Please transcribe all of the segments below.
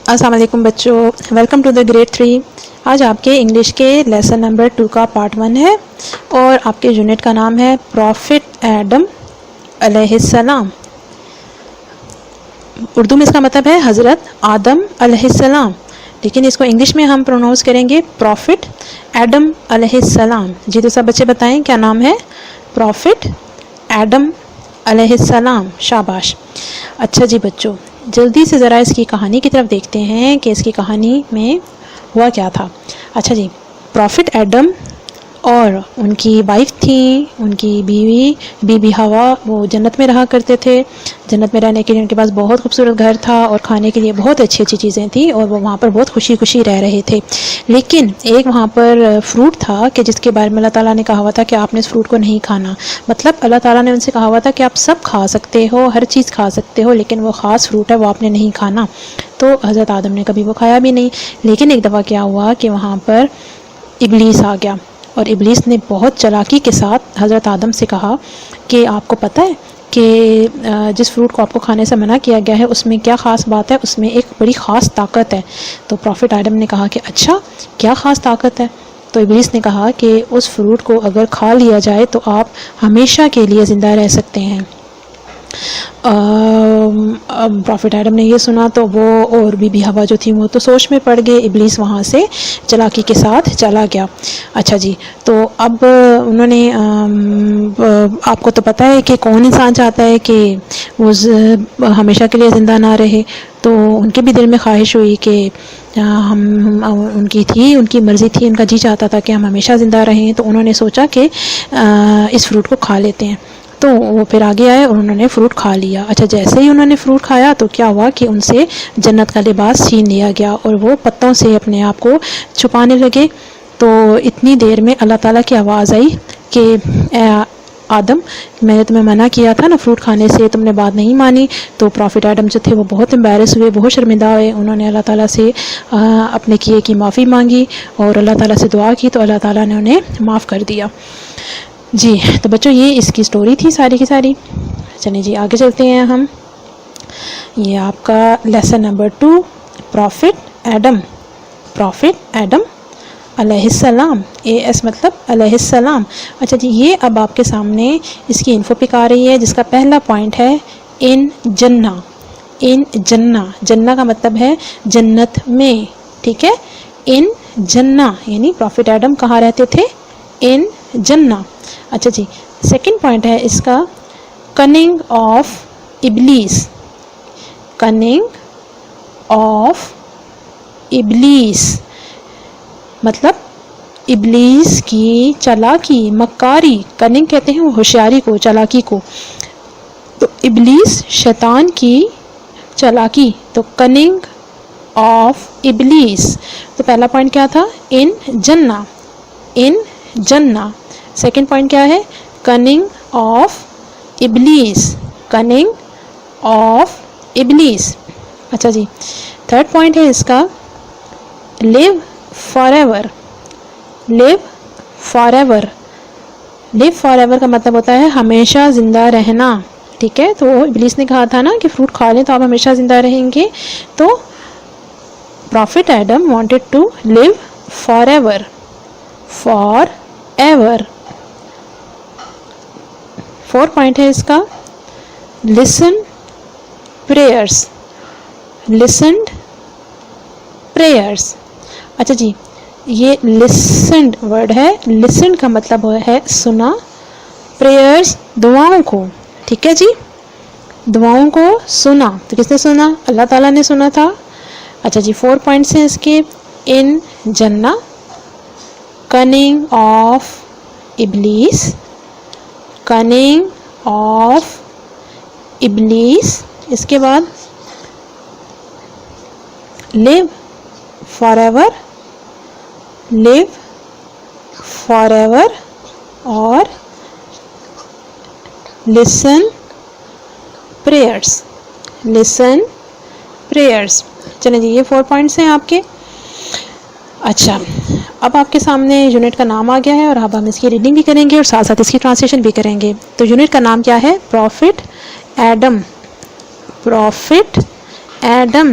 السلام علیکم بچوں، ویلکم ٹو دا گریڈ 3۔ آج آپ کے انگلش کے لیسن نمبر 2 کا پارٹ 1 ہے اور آپ کے یونٹ کا نام ہے پروفٹ ایڈم علیہ السلام۔ اردو میں اس کا مطلب ہے حضرت آدم علیہ السلام، لیکن اس کو انگلش میں ہم پروناؤنس کریں گے پروفٹ ایڈم علیہ السلام۔ جی تو سب بچے بتائیں کیا نام ہے؟ پروفٹ ایڈم علیہ السلام، شاباش۔ اچھا جی بچوں، جلدی سے ذرا اس کی کہانی کی طرف دیکھتے ہیں کہ اس کی کہانی میں ہوا کیا تھا۔ اچھا جی، پروفٹ ایڈم اور ان کی وائف تھیں، ان کی بی بی ہوا، وہ جنت میں رہا کرتے تھے۔ جنت میں رہنے کے لیے ان کے پاس بہت خوبصورت گھر تھا اور کھانے کے لیے بہت اچھی اچھی چیزیں تھیں اور وہ وہاں پر بہت خوشی خوشی رہ رہے تھے۔ لیکن ایک وہاں پر فروٹ تھا کہ جس کے بارے میں اللہ تعالیٰ نے کہا ہوا تھا کہ آپ نے اس فروٹ کو نہیں کھانا۔ مطلب اللہ تعالیٰ نے ان سے کہا ہوا تھا کہ آپ سب کھا سکتے ہو، ہر چیز کھا سکتے ہو، لیکن وہ خاص فروٹ ہے وہ آپ نے نہیں کھانا۔ تو حضرت آدم نے کبھی وہ کھایا بھی نہیں۔ لیکن ایک دفعہ کیا ہوا کہ وہاں پر ابلیس آ گیا اور ابلیس نے بہت چالاکی کے ساتھ حضرت آدم سے کہا کہ آپ کو پتہ ہے کہ جس فروٹ کو آپ کو کھانے سے منع کیا گیا ہے اس میں کیا خاص بات ہے، اس میں ایک بڑی خاص طاقت ہے۔ تو پروفٹ آدم نے کہا کہ اچھا کیا خاص طاقت ہے؟ تو ابلیس نے کہا کہ اس فروٹ کو اگر کھا لیا جائے تو آپ ہمیشہ کے لیے زندہ رہ سکتے ہیں۔ پروفٹ آدم نے یہ سنا تو وہ اور بی بی ہوا جو تھی وہ تو سوچ میں پڑ گئے۔ ابلیس وہاں سے چالاکی کے ساتھ چلا گیا۔ اچھا جی، تو اب انہوں نے آپ کو تو پتہ ہے کہ کون انسان چاہتا ہے کہ وہ ہمیشہ کے لیے زندہ نہ رہے، تو ان کے بھی دل میں خواہش ہوئی کہ ان کی مرضی تھی، ان کا جی چاہتا تھا کہ ہم ہمیشہ زندہ رہیں۔ تو انہوں نے سوچا کہ اس فروٹ کو کھا لیتے ہیں۔ تو وہ پھر آگے آئے اور انہوں نے فروٹ کھا لیا۔ اچھا، جیسے ہی انہوں نے فروٹ کھایا تو کیا ہوا کہ ان سے جنت کا لباس چھین لیا گیا اور وہ پتوں سے اپنے آپ کو چھپانے لگے۔ تو اتنی دیر میں اللہ تعالیٰ کی آواز آئی کہ اے آدم، میں نے تمہیں منع کیا تھا نا فروٹ کھانے سے، تم نے بات نہیں مانی۔ تو پروفٹ آدم جو تھے وہ بہت امبیرس ہوئے، بہت شرمندہ ہوئے۔ انہوں نے اللہ تعالیٰ سے اپنے کیے کی معافی مانگی اور اللہ تعالیٰ سے دعا کی، تو اللہ تعالیٰ نے انہیں معاف کر دیا۔ جی تو بچوں، یہ اس کی سٹوری تھی ساری کی ساری۔ چلیں جی آگے چلتے ہیں ہم۔ یہ آپ کا لیسن نمبر 2، پروفٹ ایڈم علیہ السلام، AS مطلب علیہ السلام۔ اچھا جی، یہ اب آپ کے سامنے اس کی انفو پک آ رہی ہے، جس کا پہلا پوائنٹ ہے ان جنہ۔ جنہ کا مطلب ہے جنت میں، ٹھیک ہے؟ ان جنہ یعنی پروفٹ ایڈم کہاں رہتے تھے؟ ان جنہ۔ اچھا جی، سیکنڈ پوائنٹ ہے اس کا کننگ آف ابلیس۔ مطلب ابلیس کی چالاکی، مکاری۔ کننگ کہتے ہیں وہ ہوشیاری کو، چالاکی کو۔ تو ابلیس شیطان کی چالاکی، تو کننگ آف ابلیس۔ تو پہلا پوائنٹ کیا تھا؟ ان جنہ۔ سیکنڈ پوائنٹ کیا ہے؟ کننگ آف ابلیس۔ اچھا جی، تھرڈ پوائنٹ ہے اس کا لیو فار ایور کا مطلب ہوتا ہے ہمیشہ زندہ رہنا، ٹھیک ہے؟ تو ابلیس نے کہا تھا نا کہ فروٹ کھا لیں تو آپ ہمیشہ زندہ رہیں گے، تو prophet Adam wanted to live for ایور۔ فورتھ پوائنٹ ہے اس کا لسن پریئرس۔ اچھا جی، یہ لسنڈ ورڈ ہے۔ لسنڈ کا مطلب ہے سنا، پریئرس دعاؤں کو، ٹھیک ہے جی؟ دعاؤں کو سنا، تو کس نے سنا؟ اللہ تعالیٰ نے سنا تھا۔ اچھا جی، 4 پوائنٹس ہیں اس کے۔ ان جنہ، کننگ آف ابلیس، اس کے بعد لیو فار ایور اور لسن پریئرس۔ چلیں جی، یہ 4 پوائنٹس ہیں آپ کے۔ اچھا، اب آپ کے سامنے یونٹ کا نام آ گیا ہے اور اب ہم اس کی ریڈنگ بھی کریں گے اور ساتھ ساتھ اس کی ٹرانسلیشن بھی کریں گے۔ تو یونٹ کا نام کیا ہے؟ Prophet Adam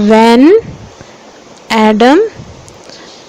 when Adam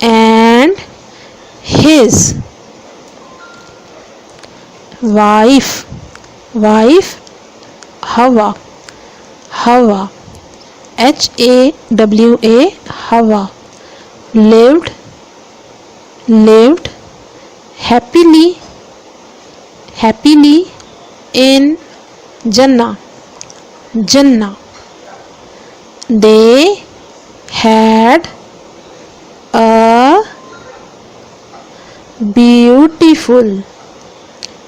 and his wife Hawa HAWA Hawa lived happily in Jannah. They had a beautiful,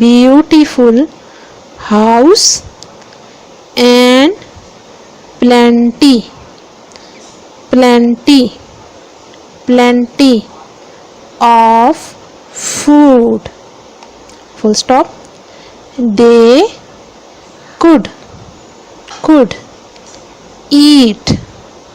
beautiful house and plenty of food. Full stop. They could eat,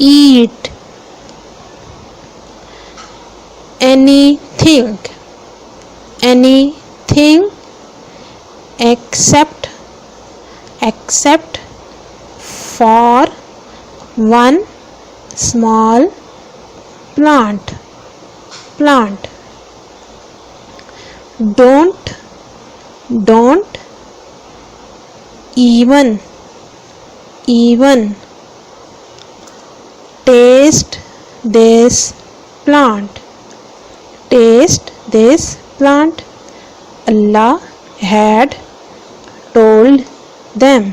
eat anything except for one small plant. Don't even taste this plant. Allah had told them.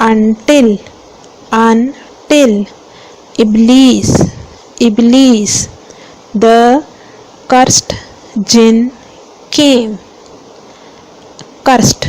until Iblis the cursed jinn came. cursed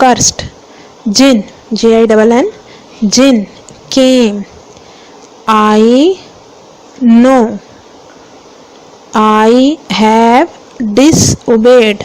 cursed jinn, JINN, jinn came. I know I have disobeyed,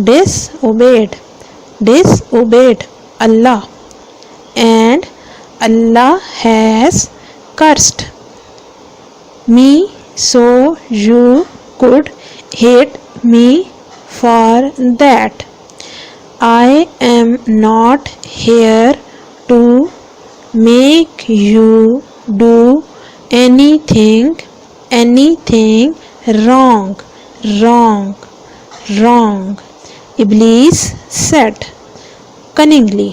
disobeyed, disobeyed Allah and Allah has cursed me, so you could hate me for that. I am not here to make you do anything wrong. Iblis said cunningly.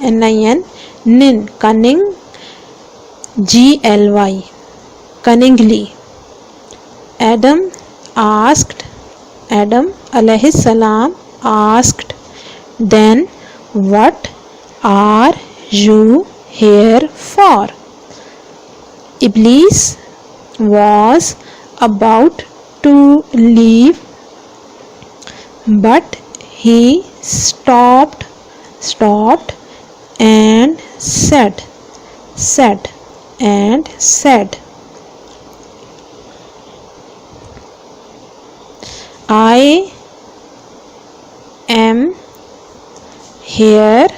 NIN nin, cunning GLY, cunningly. Adam alayhi salam asked, then what are you here for? Iblis was about to leave, but he stopped and said, I am here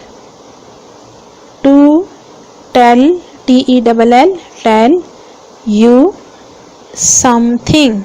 to tell you something.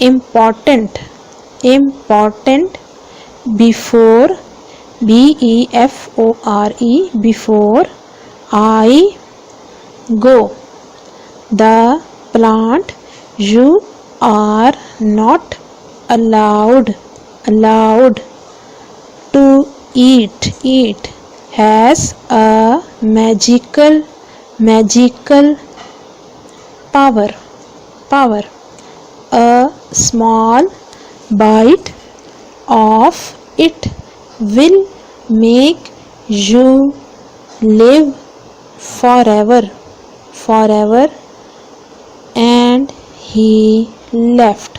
important before BEFORE, before I go. The plant you are not allowed to eat has a magical power. A small bite of it will make you live forever. And he left.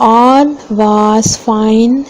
All was fine,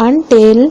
Until,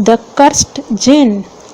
The cursed jinn,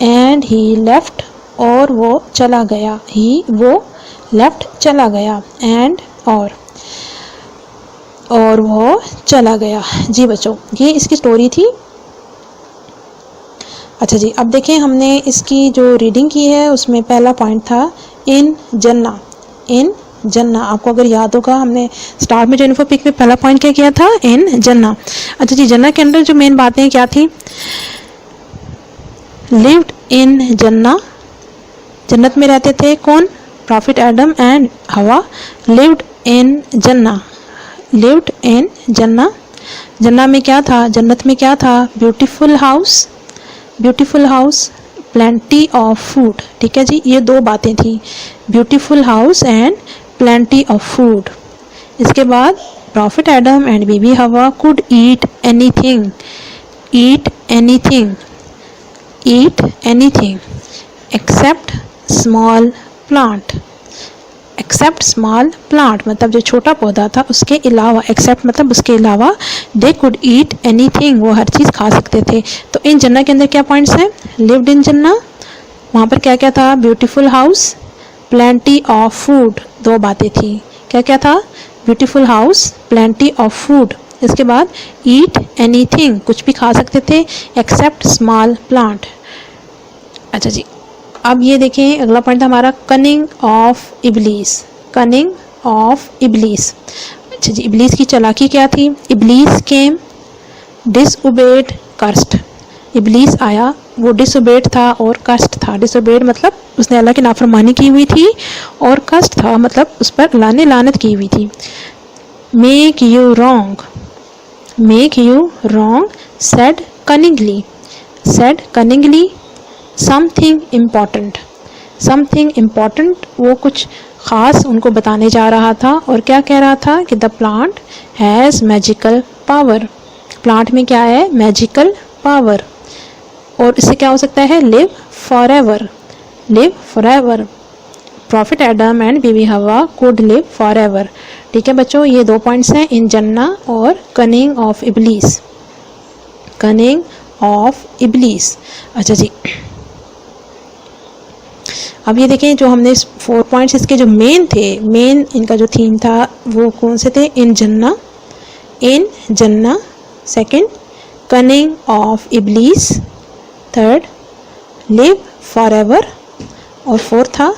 and he left اور وہ چلا گیا, ہی وہ left چلا گیا, and اور وہ چلا گیا. جی بچوں یہ اس کی سٹوری تھی. اچھا جی اب دیکھیں ہم نے اس کی جو ریڈنگ کی ہے اس میں پہلا پوائنٹ تھا ان جنہ. ان جنہ آپ کو اگر یاد ہوگا ہم نے سٹارٹ میں جو انفو پک میں پہلا پوائنٹ کیا کیا تھا ان جنہ. اچھا جی جنہ کے اندر جو مین باتیں کیا تھی, lived in جنہ, جنت میں رہتے تھے کون, پرافٹ ایڈم اینڈ ہوا. lived in جنہ, lived in جنہ, جنہ میں کیا تھا, جنت میں کیا تھا, beautiful house, beautiful house, plenty of food. ٹھیک ہے جی یہ دو باتیں تھیں, beautiful house and plenty of food. اس کے بعد prophet Adam and Bibi Hawa could eat anything, eat anything, eat anything except small plant. Except small plant مطلب جو چھوٹا پودا تھا اس کے علاوہ, ایکسیپٹ مطلب اس کے علاوہ, they could eat anything وہ ہر چیز کھا سکتے تھے. تو ان جنہ کے اندر کیا پوائنٹس ہیں, لیوڈ ان جنہ, وہاں پر کیا کیا تھا, beautiful house, plenty of food, دو باتیں تھیں. کیا کیا تھا, beautiful house, plenty of food. اس کے بعد ایٹ اینی تھنگ کچھ بھی کھا سکتے تھے, ایکسیپٹ اسمال پلانٹ. اچھا جی اب یہ دیکھیں اگلا پوائنٹ تھا ہمارا کننگ آف ابلیس, کننگ آف ابلیس. اچھا جی ابلیس کی چالاکی کیا تھی, ابلیس کیم ڈس اوبیڈ کرسٹ. ابلیس آیا وہ ڈس اوبیڈ تھا اور کرسٹ تھا. ڈس اوبیڈ مطلب اس نے اللہ کی نافرمانی کی ہوئی تھی, اور کرسٹ تھا مطلب اس پر اللہ نے لعنت کی ہوئی تھی. Make you wrong, make you wrong, said cunningly, said cunningly, something important, something important وہ کچھ خاص ان کو بتانے جا رہا تھا. اور کیا کہہ رہا تھا کہ the plant has magical power, plant میں کیا ہے, میجیکل پاور. اور اس سے کیا ہو سکتا ہے, live for ever, live for ever. Prophet Adam and Bibi Hawa could live for ever. ٹھیک ہے بچوں یہ دو پوائنٹس ہیں, ان جنہ اور کننگ آف ابلیس, کننگ آف ابلیس. اچھا جی اب یہ دیکھیں جو ہم نے 4 پوائنٹس اس کے جو مین تھے, مین ان کا جو تھیم تھا وہ کون سے تھے, ان جنہ, ان جنہ, سیکنڈ کننگ آف ابلیس, تھرڈ لیو فار ایور, اور فورتھ تھا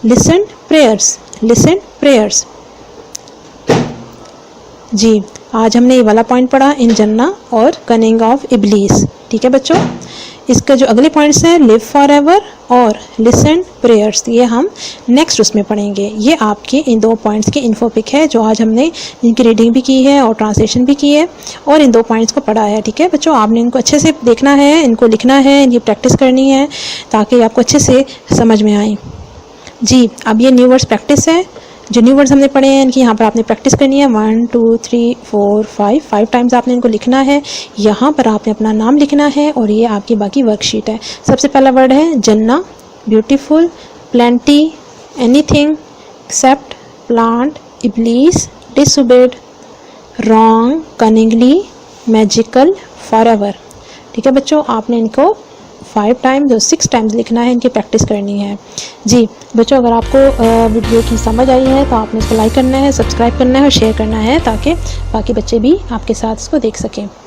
لسن پریئرس, لسن پریئرس. جی آج ہم نے یہ والا پوائنٹ پڑھا ان جنہ اور کننگ آف ابلیس. ٹھیک ہے بچوں اس کا جو اگلے پوائنٹس ہیں لیو فار ایور اور لسن پریئرس, یہ ہم نیکسٹ اس میں پڑھیں گے. یہ آپ کے ان 2 پوائنٹس کی انفو پک ہے جو آج ہم نے ان کی ریڈنگ بھی کی ہے اور ٹرانسلیشن بھی کی ہے اور ان 2 پوائنٹس کو پڑھا ہے. ٹھیک ہے بچوں آپ نے ان کو اچھے سے دیکھنا ہے, ان کو لکھنا ہے, ان کی پریکٹس کرنی ہے تاکہ آپ کو اچھے سے سمجھ میں آئیں. جی اب یہ نیو ورڈس پریکٹس ہے, جو نیو ورڈز ہم نے پڑھے ہیں ان کی یہاں پر آپ نے پریکٹس کرنی ہے. 1 2 3 4 5 ٹائمز آپ نے ان کو لکھنا ہے. یہاں پر آپ نے اپنا نام لکھنا ہے اور یہ آپ کی باقی ورک شیٹ ہے. سب سے پہلا ورڈ ہے جنہ, beautiful, plenty, anything, except, plant, ابلیس, disobeyed, wrong, cunningly, magical, forever. ٹھیک ہے بچوں آپ نے ان کو 5 ٹائمز اور 6 ٹائمز لکھنا ہے, ان کی پریکٹس کرنی ہے. جی بچوں اگر آپ کو ویڈیو کی سمجھ آئی ہے تو آپ نے اس کو لائک کرنا ہے, سبسکرائب کرنا ہے اور شیئر کرنا ہے تاکہ باقی بچے بھی آپ کے ساتھ اس کو دیکھ سکیں.